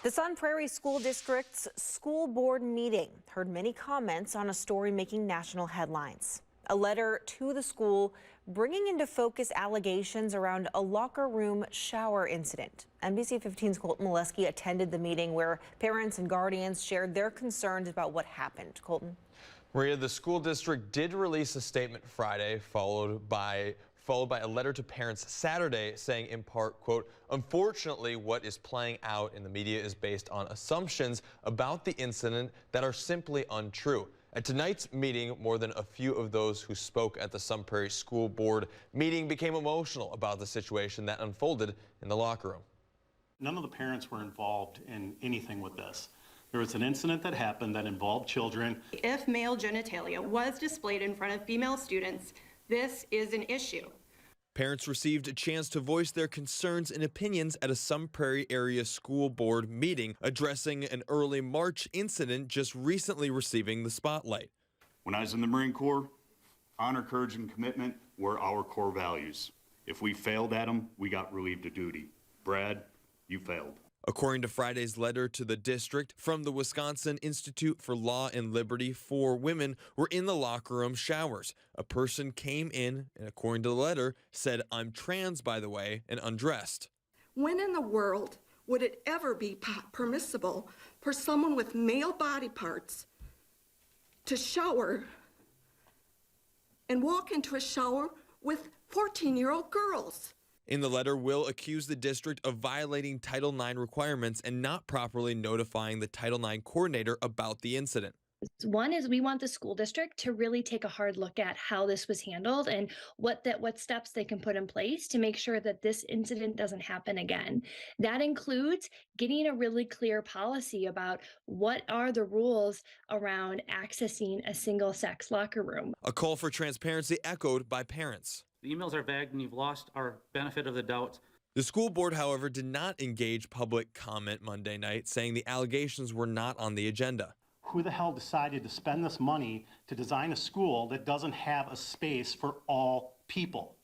The Sun Prairie School District's school board meeting heard many comments on a story making national headlines. A letter to the school bringing into focus allegations around a locker room shower incident. NBC 15's Colton Molesky attended the meeting where parents and guardians shared their concerns about what happened. Colton. Maria, the school district did release a statement Friday, followed by a letter to parents Saturday saying in part, quote, "Unfortunately, what is playing out in the media is based on assumptions about the incident that are simply untrue." At tonight's meeting, more than a few of those who spoke at the Sun Prairie School Board meeting became emotional about the situation that unfolded in the locker room. None of the parents were involved in anything with this. There was an incident that happened that involved children. If male genitalia was displayed in front of female students, this is an issue. Parents received a chance to voice their concerns and opinions at a Sun Prairie area school board meeting addressing an early March incident just recently receiving the spotlight. When I was in the Marine Corps, honor, courage, and commitment were our core values. If we failed at them, we got relieved of duty. Brad, you failed. According to Friday's letter to the district from the Wisconsin Institute for Law and Liberty, 4 women were in the locker room showers. A person came in and, according to the letter, said, "I'm trans, by the way," and undressed. When in the world would it ever be permissible for someone with male body parts to shower and walk into a shower with 14-year-old girls? In the letter, Will accused the district of violating Title IX requirements and not properly notifying the Title IX coordinator about the incident. One is we want the school district to really take a hard look at how this was handled and what steps they can put in place to make sure that this incident doesn't happen again. That includes getting a really clear policy about what are the rules around accessing a single-sex locker room. A call for transparency echoed by parents. The emails are vague and you've lost our benefit of the doubt. The school board, however, did not engage public comment Monday night, saying the allegations were not on the agenda. Who the hell decided to spend this money to design a school that doesn't have a space for all people?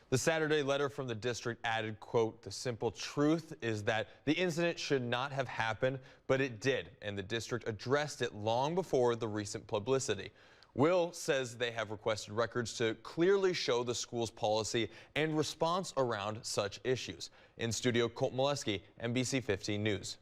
The Saturday letter from the district added, quote, "The simple truth is that the incident should not have happened, but it did, and the district addressed it long before the recent publicity." Will says they have requested records to clearly show the school's policy and response around such issues. In studio, Colton Molesky, NBC 15 News.